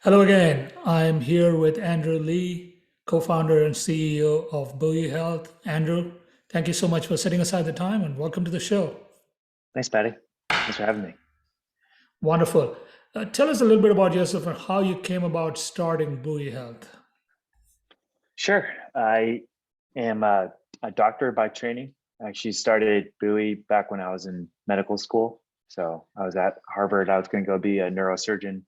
Hello again. I'm here with Andrew Lee, co-founder and CEO of Buoy Health. Andrew, thank you so much for setting aside the time and welcome to the show. Thanks, Patty. Thanks for having me. Wonderful. Tell us a little bit about yourself and how you came about starting Buoy Health. Sure. I am a doctor by training. I actually started Buoy back when I was in medical school. So I was at Harvard. I was going to go be a neurosurgeon.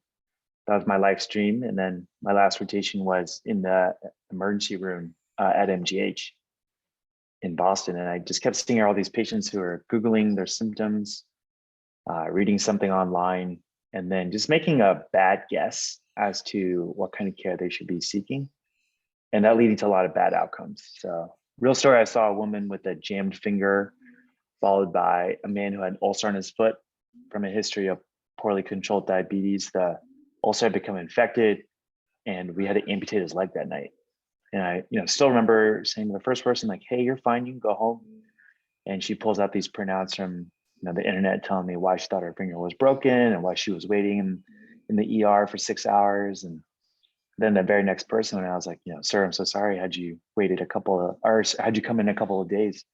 That was my life's dream. And then my last rotation was in the emergency room at MGH in Boston. And I just kept seeing all these patients who are Googling their symptoms, reading something online, and then just making a bad guess as to what kind of care they should be seeking. And that leading to a lot of bad outcomes. So real story, I saw a woman with a jammed finger, followed by a man who had an ulcer on his foot from a history of poorly controlled diabetes. The ulcer had become infected and we had to amputate his leg that night. And I, still remember saying to the first person, like, hey, you're fine, you can go home. And she pulls out these printouts from the internet telling me why she thought her finger was broken and why she was waiting in the ER for 6 hours. And then the very next person, and I was like, sir, I'm so sorry. Had you waited a couple of hours, had you come in a couple of days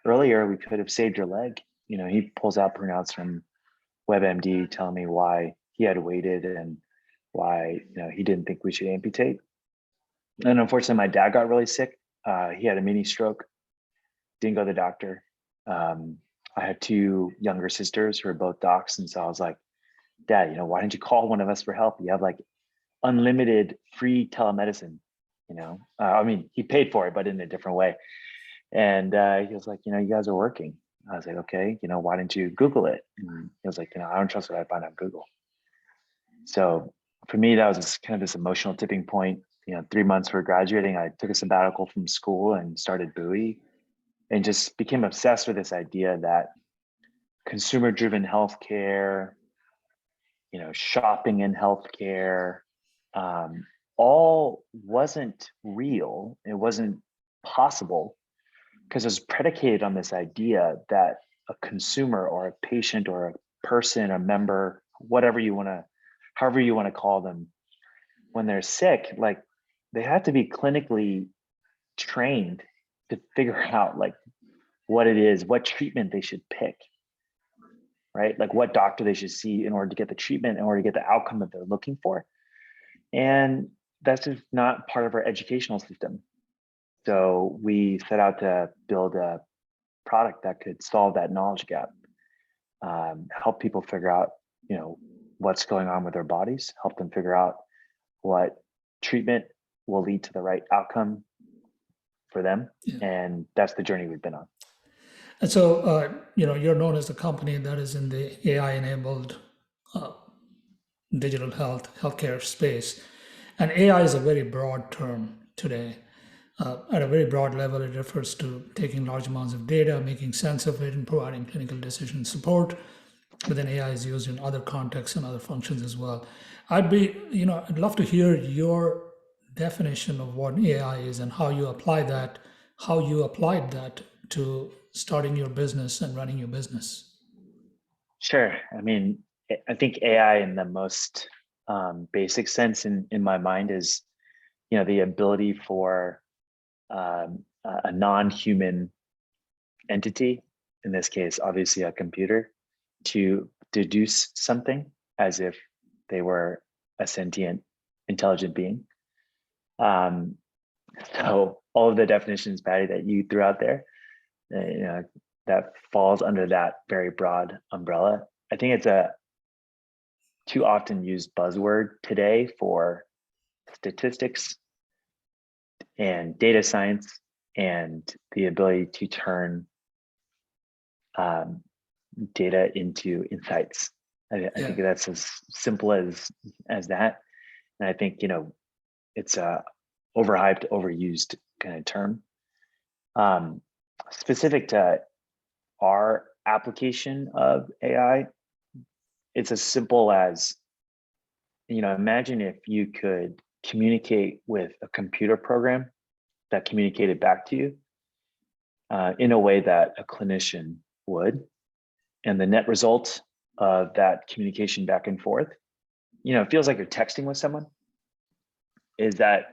earlier, we could have saved your leg. He pulls out printouts from WebMD telling me why he had waited and why, he didn't think we should amputate. And unfortunately, my dad got really sick. He had a mini stroke, didn't go to the doctor. I had two younger sisters who are both docs. And so I was like, Dad, why didn't you call one of us for help? You have like unlimited free telemedicine. I mean, he paid for it, but in a different way. And he was like, you guys are working. I was like, okay, why didn't you Google it? And he was like, I don't trust what I find on Google. So for me, that was this emotional tipping point. 3 months for graduating, I took a sabbatical from school and started Buoy and just became obsessed with this idea that consumer-driven healthcare, shopping in healthcare, all wasn't real. It wasn't possible because it was predicated on this idea that a consumer or a patient or a person, a member, however you want to call them, when they're sick, like they have to be clinically trained to figure out like what it is, what treatment they should pick, right? Like what doctor they should see in order to get the treatment, in order to get the outcome that they're looking for. And that's just not part of our educational system. So we set out to build a product that could solve that knowledge gap, help people figure out, what's going on with their bodies, help them figure out what treatment will lead to the right outcome for them. Yeah. And that's the journey we've been on. And so, you're known as a company that is in the AI-enabled uh, digital healthcare space. And AI is a very broad term today. At a very broad level, it refers to taking large amounts of data, making sense of it, and providing clinical decision support. But then AI is used in other contexts and other functions as well. I'd love to hear your definition of what AI is and how you applied that to starting your business and running your business. Sure. I mean, I think AI in the most basic sense in my mind is, the ability for a non-human entity, in this case, obviously a computer, to deduce something as if they were a sentient, intelligent being. So all of the definitions, Patty, that you threw out there, that falls under that very broad umbrella. I think it's a too often used buzzword today for statistics and data science and the ability to turn data into insights. I think that's as simple as that. And I think, it's a overhyped, overused kind of term. Specific to our application of AI, it's as simple as, imagine if you could communicate with a computer program that communicated back to you in a way that a clinician would. And the net result of that communication back and forth, it feels like you're texting with someone, is that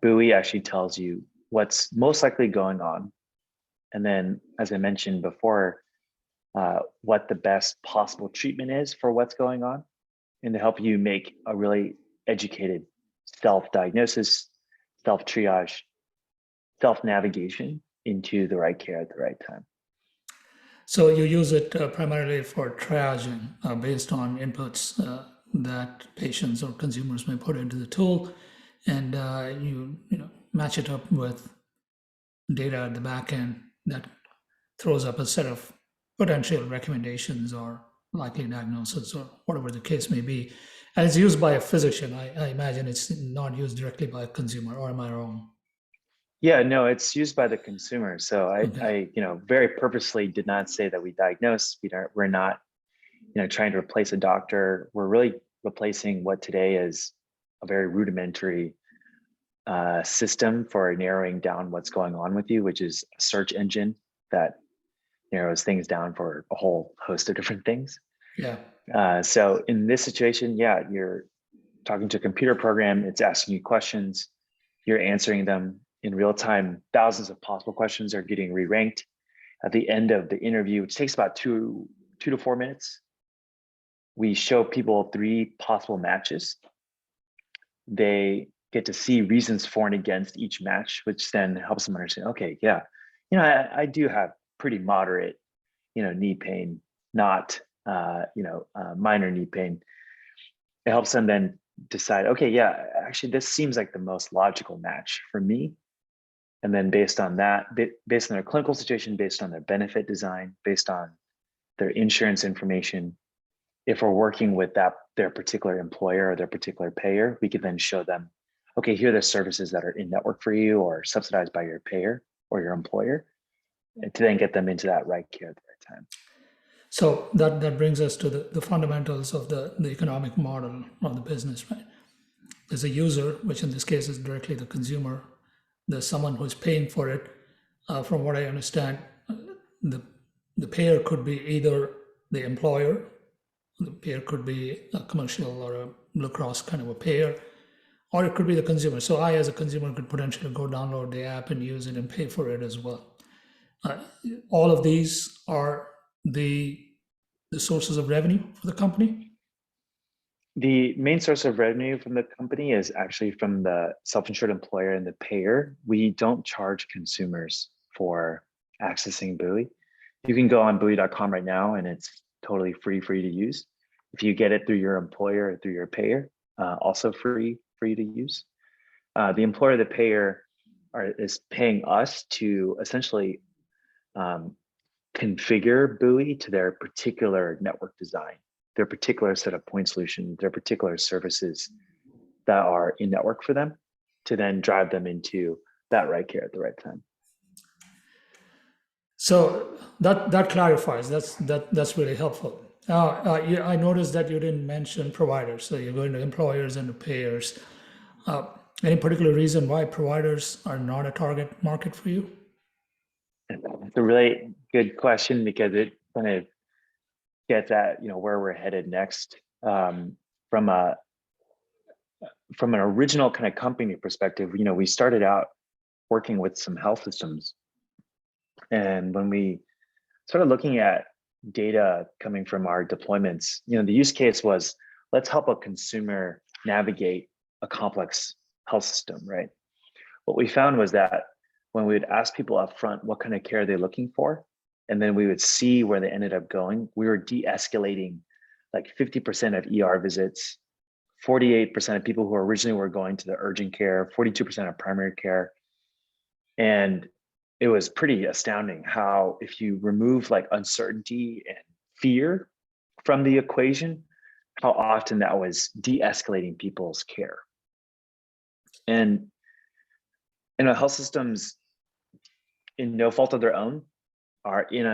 Buoy actually tells you what's most likely going on, and then, as I mentioned before, what the best possible treatment is for what's going on, and to help you make a really educated self-diagnosis, self-triage, self-navigation into the right care at the right time. So you use it primarily for triaging based on inputs that patients or consumers may put into the tool, and you match it up with data at the back end that throws up a set of potential recommendations or likely diagnosis or whatever the case may be. And it's used by a physician. I imagine it's not used directly by a consumer, or am I wrong? Yeah, no, it's used by the consumer. So Okay. I very purposely did not say that we diagnose. We're not, trying to replace a doctor. We're really replacing what today is a very rudimentary system for narrowing down what's going on with you, which is a search engine that narrows things down for a whole host of different things. Yeah. So in this situation, yeah, you're talking to a computer program. It's asking you questions. You're answering them in real time. Thousands of possible questions are getting re-ranked. At the end of the interview, which takes about two to 4 minutes, we show people 3 possible matches. They get to see reasons for and against each match, which then helps them understand, okay, yeah, I do have pretty moderate, knee pain, not, minor knee pain. It helps them then decide, okay, yeah, actually, this seems like the most logical match for me. And then based on that, based on their clinical situation, based on their benefit design, based on their insurance information, if we're working with their particular employer or their particular payer, we can then show them, okay, here are the services that are in network for you or subsidized by your payer or your employer, and to then get them into that right care at the right time. So that brings us to the fundamentals of the economic model of the business, right? There's a user, which in this case is directly the consumer. There's someone who's paying for it. From what I understand, the the payer could be either the employer, the payer could be a commercial or a Blue Cross kind of a payer, or it could be the consumer. So I, as a consumer, could potentially go download the app and use it and pay for it as well. Uh, all of these are the sources of revenue for the company. The main source of revenue from the company is actually from the self-insured employer and the payer. We don't charge consumers for accessing Buoy. You can go on buoy.com right now and it's totally free for you to use. If you get it through your employer or through your payer, also free for you to use. The employer, the payer is paying us to essentially configure Buoy to their particular network design, their particular set of point solutions, their particular services that are in network for them, to then drive them into that right care at the right time. So that clarifies. That's really helpful. I noticed that you didn't mention providers. So you're going to employers and to payers. Any particular reason why providers are not a target market for you? It's a really good question because it kind of gets at where we're headed next. From an original kind of company perspective, we started out working with some health systems, and when we started looking at data coming from our deployments, the use case was, let's help a consumer navigate a complex health system, right? What we found was that when we would ask people up front what kind of care they're looking for, and then we would see where they ended up going, we were de-escalating like 50% of ER visits, 48% of people who originally were going to the urgent care, 42% of primary care. And it was pretty astounding how, if you remove like uncertainty and fear from the equation, how often that was de-escalating people's care. And health systems, in no fault of their own, are in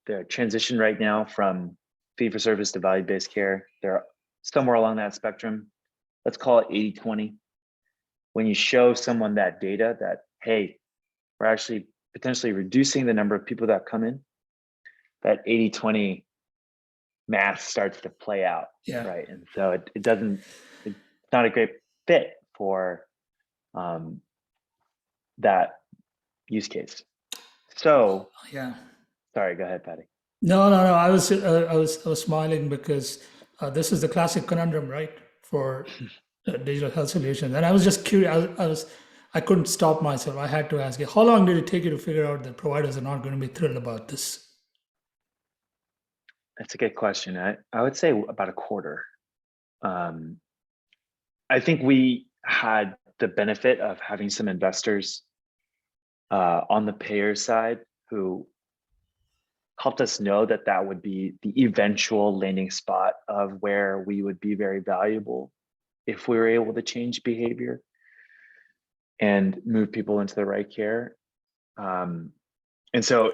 their transition right now from fee-for-service to value-based care. They're somewhere along that spectrum. Let's call it 80-20. When you show someone that data that, hey, we're actually potentially reducing the number of people that come in, that 80-20 math starts to play out, Yeah. right? And so it's not a great fit for that use case. So, Yeah. sorry, go ahead, Patty. No, no, no. I was smiling because this is the classic conundrum, right, for digital health solutions. And I was just curious. I couldn't stop myself. I had to ask you, how long did it take you to figure out that providers are not going to be thrilled about this? That's a good question. I would say about a quarter. I think we had the benefit of having some investors on the payer side who helped us know that that would be the eventual landing spot of where we would be very valuable if we were able to change behavior and move people into the right care. And so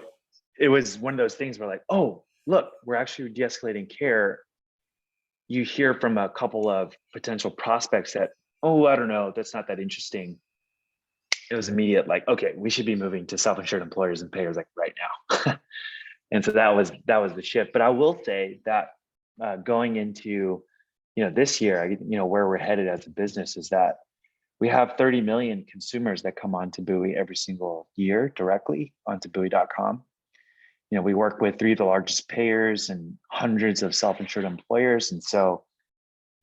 it was one of those things where like, oh, look, we're actually de-escalating care. You hear from a couple of potential prospects that, oh, I don't know, that's not that interesting. It was immediate, like, okay, we should be moving to self-insured employers and payers like right now. And so that was the shift. But I will say that going into this year, where we're headed as a business is that we have 30 million consumers that come onto Buoy every single year directly onto buoy.com. We work with 3 of the largest payers and hundreds of self-insured employers. And so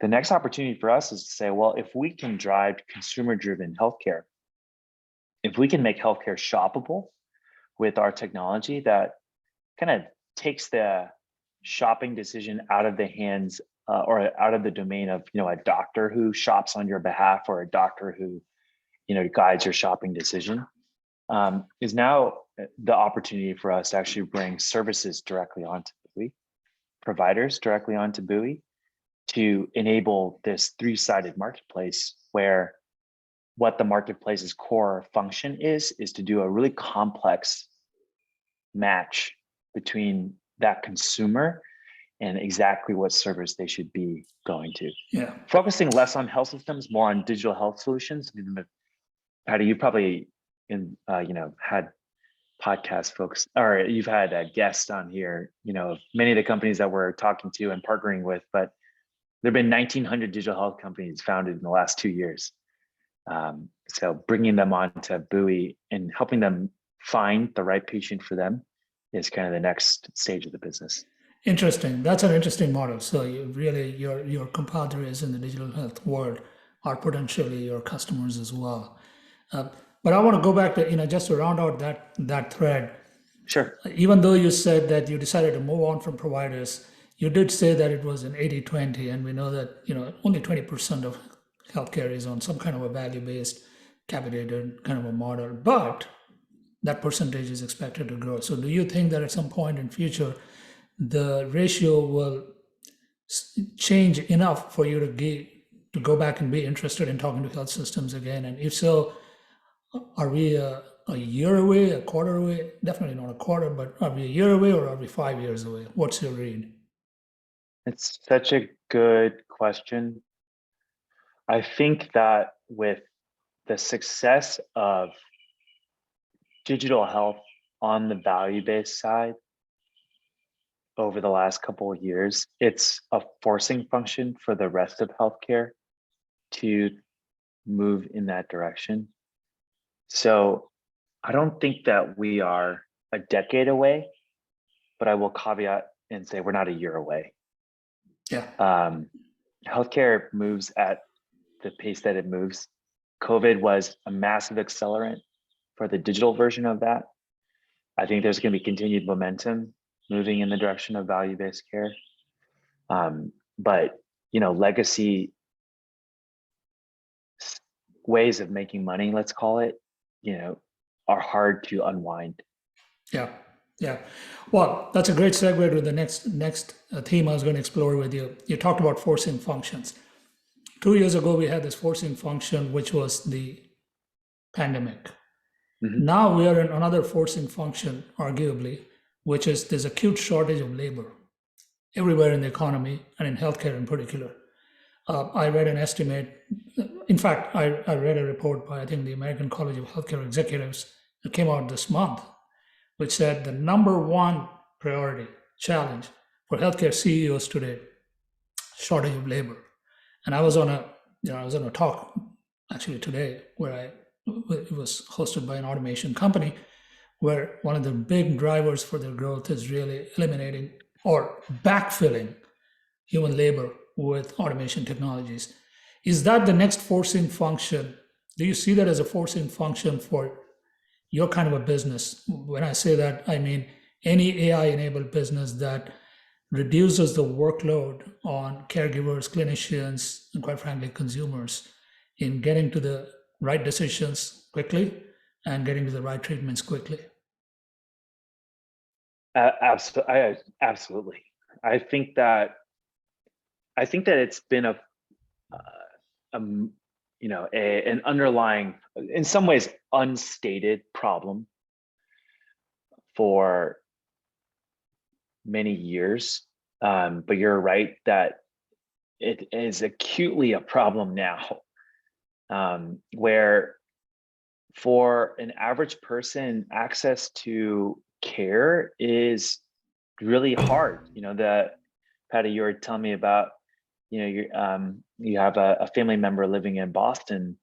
the next opportunity for us is to say, well, if we can drive consumer-driven healthcare, if we can make healthcare shoppable with our technology that kind of takes the shopping decision out of the hands or out of the domain of a doctor who shops on your behalf or a doctor who guides your shopping decision, is now the opportunity for us to actually bring services directly onto Buoy, providers directly onto Buoy, to enable this 3-sided marketplace where what the marketplace's core function is to do a really complex match between that consumer and exactly what service they should be going to. Yeah. Focusing less on health systems, more on digital health solutions. Patty, you probably had podcast folks, or you've had guests on here, many of the companies that we're talking to and partnering with, but there have been 1,900 digital health companies founded in the last 2 years. So bringing them on to Buoy and helping them find the right patient for them is kind of the next stage of the business. Interesting. That's an interesting model. So you really your compadres in the digital health world are potentially your customers as well. But I want to go back to just to round out that thread. Sure. Even though you said that you decided to move on from providers, you did say that it was an 80-20, and we know that only 20% of healthcare is on some kind of a value-based, capitated kind of a model, but that percentage is expected to grow. So do you think that at some point in future, the ratio will change enough for you to go back and be interested in talking to health systems again? And if so, are we a year away, a quarter away? Definitely not a quarter, but are we a year away or are we 5 years away? What's your read? It's such a good question. I think that with the success of digital health on the value-based side over the last couple of years, it's a forcing function for the rest of healthcare to move in that direction. So I don't think that we are a decade away, but I will caveat and say we're not a year away. Yeah. Healthcare moves at the pace that it moves. COVID was a massive accelerant for the digital version of that. I think there's going to be continued momentum moving in the direction of value-based care. But legacy ways of making money, let's call it, are hard to unwind. Yeah. Yeah. Well, that's a great segue to the next theme I was going to explore with you. You talked about forcing functions. 2 years ago, we had this forcing function, which was the pandemic. Mm-hmm. Now we are in another forcing function, arguably, which is this acute shortage of labor everywhere in the economy and in healthcare in particular. I read an estimate. In fact, I read a report by, I think, the American College of Healthcare Executives that came out this month, which said the number one priority challenge for healthcare CEOs today, shortage of labor. And I was on a I was in a talk actually today where it was hosted by an automation company where one of the big drivers for their growth is really eliminating or backfilling human labor with automation technologies. Is that the next forcing function? Do you see that as a forcing function for your kind of a business? When I say that, I mean any AI enabled business that reduces the workload on caregivers, clinicians, and quite frankly, consumers in getting to the right decisions quickly and getting to the right treatments quickly. Absolutely. I think that it's been an underlying, in some ways, unstated problem for many years. But you're right that it is acutely a problem now, where for an average person, access to care is really hard. Patty, you were telling me about, you have a family member living in Boston.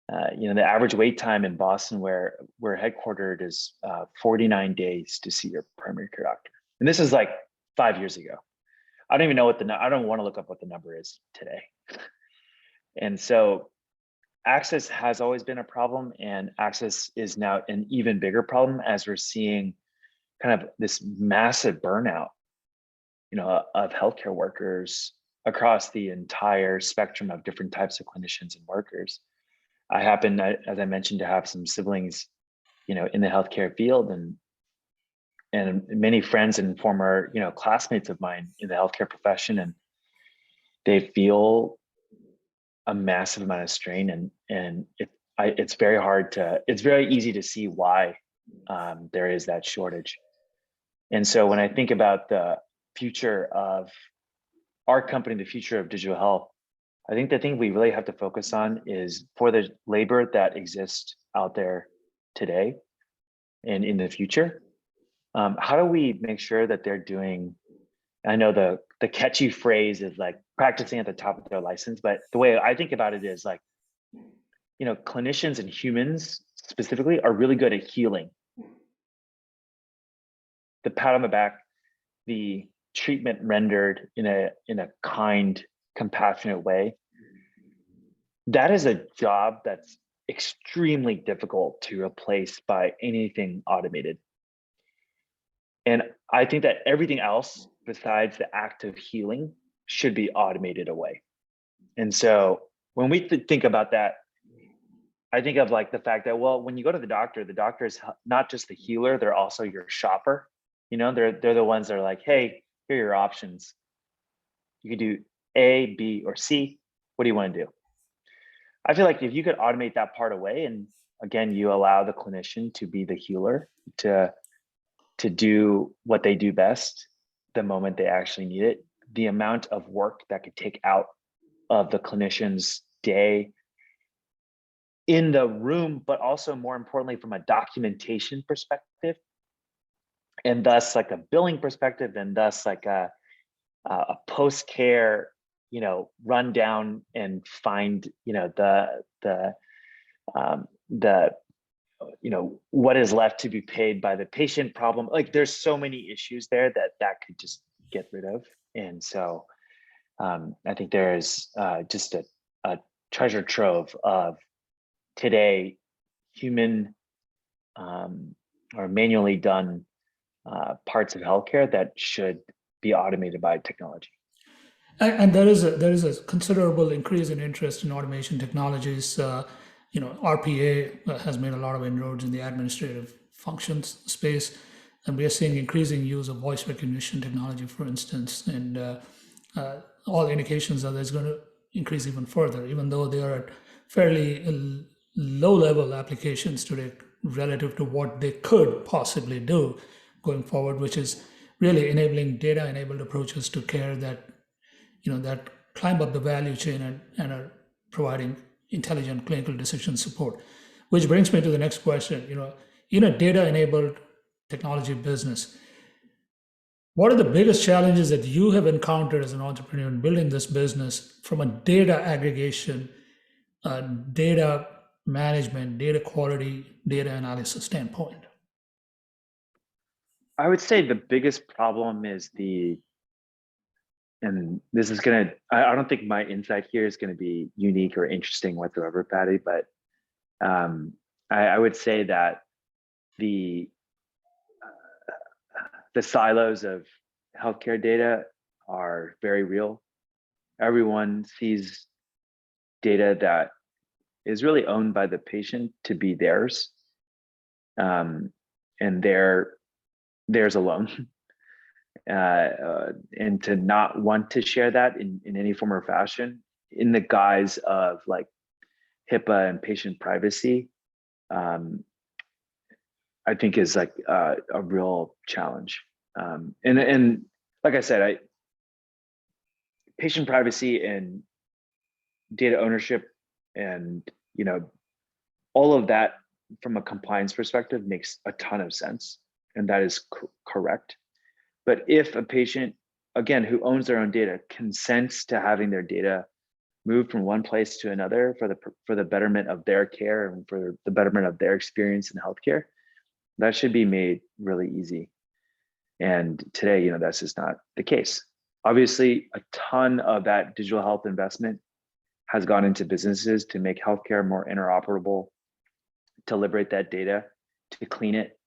The average wait time in Boston, where we're headquartered, is 49 days to see your primary care doctor. And this is like 5 years ago. I don't even know I don't want to look up what the number is today. And so access has always been a problem, and access is now an even bigger problem as we're seeing kind of this massive burnout, of healthcare workers across the entire spectrum of different types of clinicians and workers. I happen, as I mentioned, to have some siblings, in the healthcare field, and many friends and former, classmates of mine in the healthcare profession, and they feel a massive amount of strain, and it's very easy to see why there is that shortage. And so when I think about the future of our company, the future of digital health, I think the thing we really have to focus on is, for the labor that exists out there today and in the future, how do we make sure that they're doing, I know the catchy phrase is like practicing at the top of their license, but the way I think about it is like, clinicians and humans specifically are really good at healing. The pat on the back, the treatment rendered in a kind, compassionate way, that is a job that's extremely difficult to replace by anything automated. And I think that everything else besides the act of healing should be automated away. And so when we think about that, I think of like the fact that, well, when you go to the doctor is not just the healer, they're also your shopper. They're the ones that are like, hey, here are your options. You can do A, B, or C. What do you want to do? I feel like if you could automate that part away, and again, you allow the clinician to be the healer, to do what they do best the moment they actually need it, the amount of work that could take out of the clinician's day in the room, but also more importantly, from a documentation perspective, and thus like a billing perspective, and thus like a post-care, run down and find, what is left to be paid by the patient problem. Like there's so many issues there that could just get rid of. And so I think there is just a treasure trove of today human or manually done parts of healthcare that should be automated by technology. And there is a considerable increase in interest in automation technologies. RPA has made a lot of inroads in the administrative functions space, and we are seeing increasing use of voice recognition technology, for instance. And all indications are that it's going to increase even further, even though they are at fairly low-level applications today relative to what they could possibly do going forward, which is really enabling data-enabled approaches to care that that climb up the value chain and are providing intelligent clinical decision support. Which brings me to the next question. In a data-enabled technology business, What are the biggest challenges that you have encountered as an entrepreneur in building this business from a data aggregation, data management, data quality, data analysis standpoint? I would say the biggest problem is and this is I don't think my insight here is gonna be unique or interesting whatsoever, Patty, but I would say that the the silos of healthcare data are very real. Everyone sees data that is really owned by the patient to be theirs, and theirs alone. And to not want to share that in any form or fashion in the guise of like HIPAA and patient privacy, I think is like a real challenge. And like I said, patient privacy and data ownership and all of that from a compliance perspective makes a ton of sense, and that is correct. But if a patient, again, who owns their own data consents to having their data moved from one place to another for the betterment of their care and for the betterment of their experience in healthcare, that should be made really easy. And today, that's just not the case. Obviously, a ton of that digital health investment has gone into businesses to make healthcare more interoperable, to liberate that data, to clean it,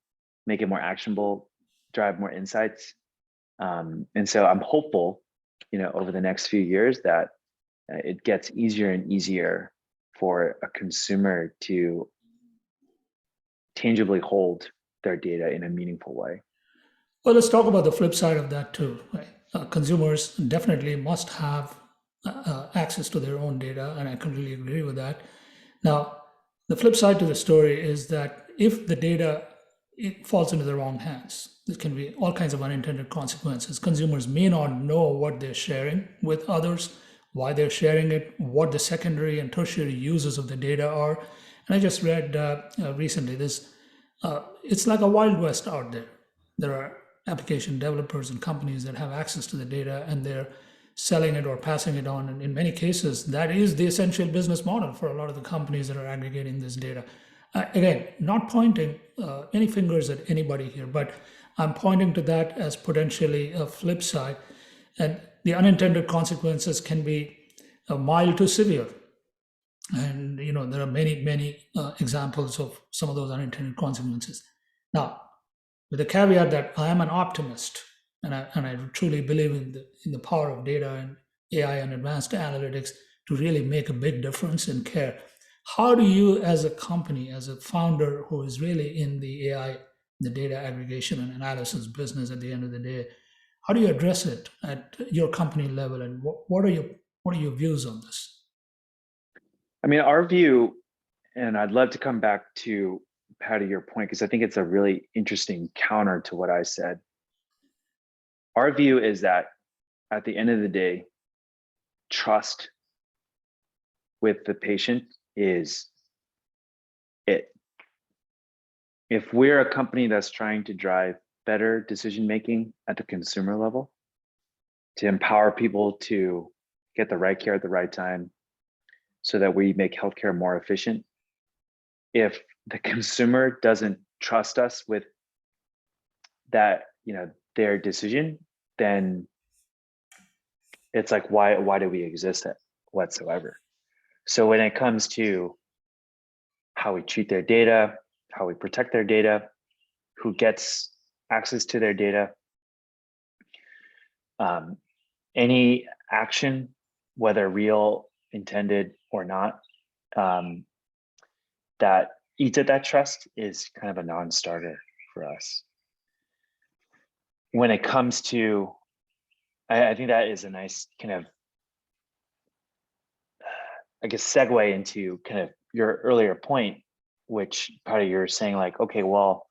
make it more actionable, drive more insights. And so I'm hopeful, over the next few years that it gets easier and easier for a consumer to tangibly hold their data in a meaningful way. Well, let's talk about the flip side of that too. Right? Consumers definitely must have access to their own data, and I completely agree with that. Now, the flip side to the story is that if the data it falls into the wrong hands, there can be all kinds of unintended consequences. Consumers may not know what they're sharing with others, why they're sharing it, what the secondary and tertiary uses of the data are. And I just read recently this. It's like a wild west out there. There are application developers and companies that have access to the data, and they're selling it or passing it on. And in many cases, that is the essential business model for a lot of the companies that are aggregating this data. Again, not pointing any fingers at anybody here, but I'm pointing to that as potentially a flip side. And the unintended consequences can be mild to severe. And there are many examples of some of those unintended consequences. Now, with the caveat that I am an optimist, and I truly believe in the power of data and AI and advanced analytics to really make a big difference in care. How do you, as a company, as a founder who is really in the AI, the data aggregation and analysis business at the end of the day, how do you address it at your company level, and what are your views on this? I mean, our view, and I'd love to come back to Patty, your point, because I think it's a really interesting counter to what I said. Our view is that at the end of the day, trust with the patient is it. If we're a company that's trying to drive better decision making at the consumer level, to empower people to get the right care at the right time so that we make healthcare more efficient, if the consumer doesn't trust us with that, their decision, then it's like, why do we exist whatsoever? So when it comes to how we treat their data, how we protect their data, who gets access to their data, any action, whether real, intended, or not, that eats at that trust is kind of a non-starter for us. When it comes to, I think that is a nice kind of, I guess, segue into kind of your earlier point, which part of you're saying like, okay, well,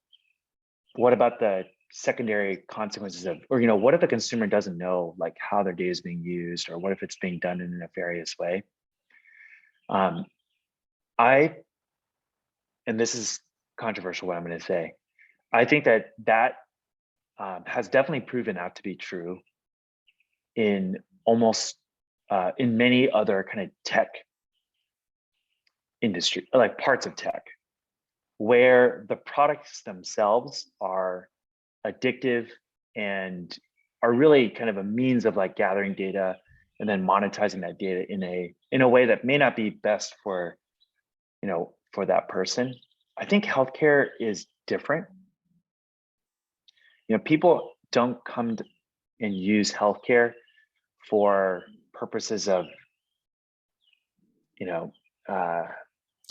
what about the secondary consequences of, or what if the consumer doesn't know like how their data is being used, or what if it's being done in a nefarious way? And this is controversial what I'm going to say, I think that has definitely proven out to be true in almost in many other kind of tech industry, like parts of tech, where the products themselves are addictive and are really kind of a means of like gathering data and then monetizing that data in a way that may not be best for, for that person. I think healthcare is different. People don't come and use healthcare for purposes of,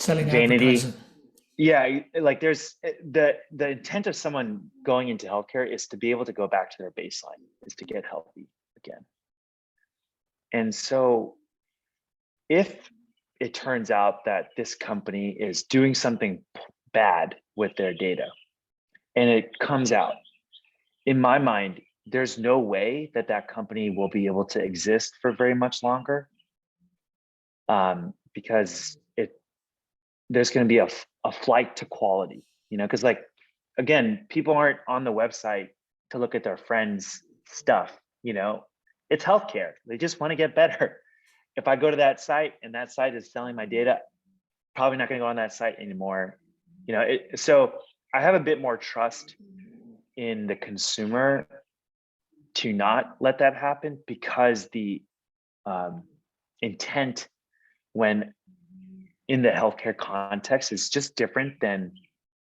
Selling vanity. advertising. Yeah, like there's the intent of someone going into healthcare is to be able to go back to their baseline, is to get healthy again. And so if it turns out that this company is doing something bad with their data and it comes out, in my mind, there's no way that that company will be able to exist for very much longer, because there's going to be a flight to quality, because like, again, people aren't on the website to look at their friends' stuff, it's healthcare. They just want to get better. If I go to that site and that site is selling my data, probably not going to go on that site anymore. So I have a bit more trust in the consumer to not let that happen, because the intent when in the healthcare context is just different than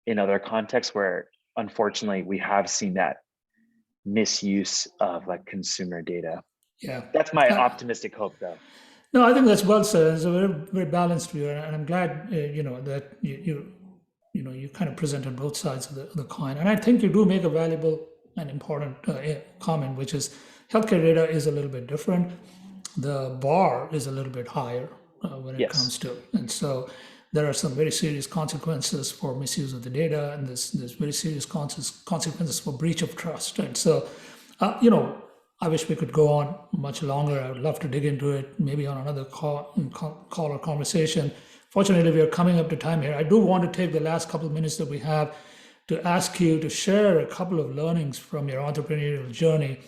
in other contexts where unfortunately we have seen that misuse of like consumer data. Yeah. That's my optimistic hope though. No, I think that's well said. It's a very, very balanced view, and I'm glad that you kind of presented both sides of the coin. And I think you do make a valuable and important comment, which is healthcare data is a little bit different. The bar is a little bit higher when it comes Yes. to, and so there are some very serious consequences for misuse of the data, and there's very serious consequences for breach of trust. And so, I wish we could go on much longer. I would love to dig into it, maybe on another call or conversation. Fortunately, we are coming up to time here. I do want to take the last couple of minutes that we have to ask you to share a couple of learnings from your entrepreneurial journey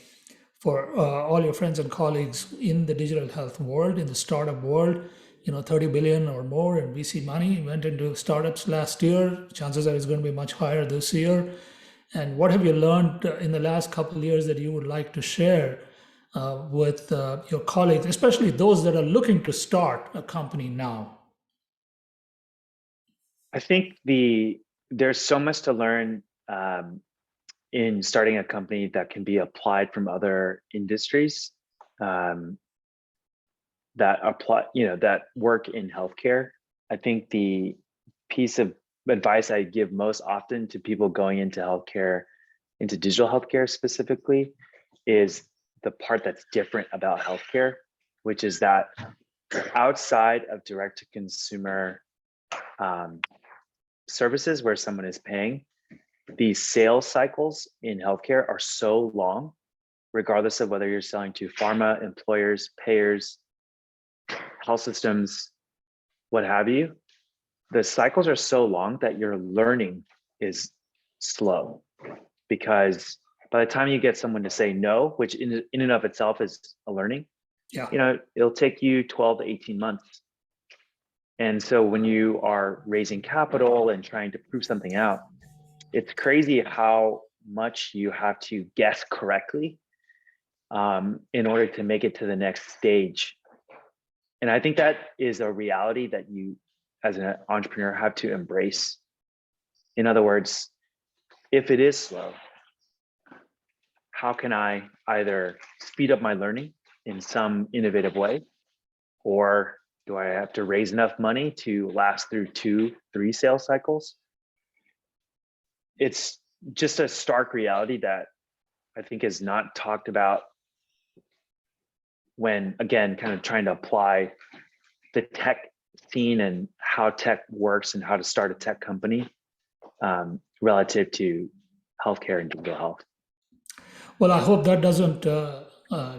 for all your friends and colleagues in the digital health world, in the startup world. 30 billion or more in VC money went into startups last year. Chances are it's going to be much higher this year. And what have you learned in the last couple of years that you would like to share with your colleagues, especially those that are looking to start a company now? I think there's so much to learn in starting a company that can be applied from other industries that apply, that work in healthcare. I think the piece of advice I give most often to people going into healthcare, into digital healthcare specifically, is the part that's different about healthcare, which is that outside of direct to consumer services where someone is paying, these sales cycles in healthcare are so long, regardless of whether you're selling to pharma, employers, payers, health systems, what have you. The cycles are so long that your learning is slow, because by the time you get someone to say no, which in and of itself is a learning, it'll take you 12 to 18 months. And so when you are raising capital and trying to prove something out, it's crazy how much you have to guess correctly in order to make it to the next stage. And I think that is a reality that you, as an entrepreneur, have to embrace. In other words, if it is slow, how can I either speed up my learning in some innovative way, or do I have to raise enough money to last through 2-3 sales cycles? It's just a stark reality that I think is not talked about when, again, kind of trying to apply the tech scene and how tech works and how to start a tech company relative to healthcare and digital health. Well, I hope that doesn't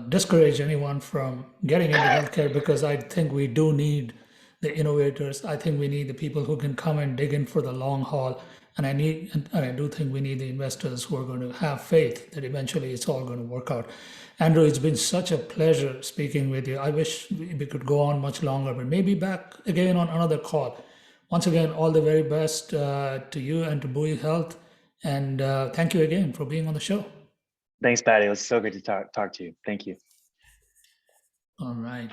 discourage anyone from getting into healthcare, because I think we do need the innovators. I think we need the people who can come and dig in for the long haul And I do think we need the investors who are going to have faith that eventually it's all going to work out. Andrew, it's been such a pleasure speaking with you. I wish we could go on much longer, but maybe back again on another call. Once again, all the very best to you and to Buoy Health. And thank you again for being on the show. Thanks, Patty. It was so good to talk to you. Thank you. All right.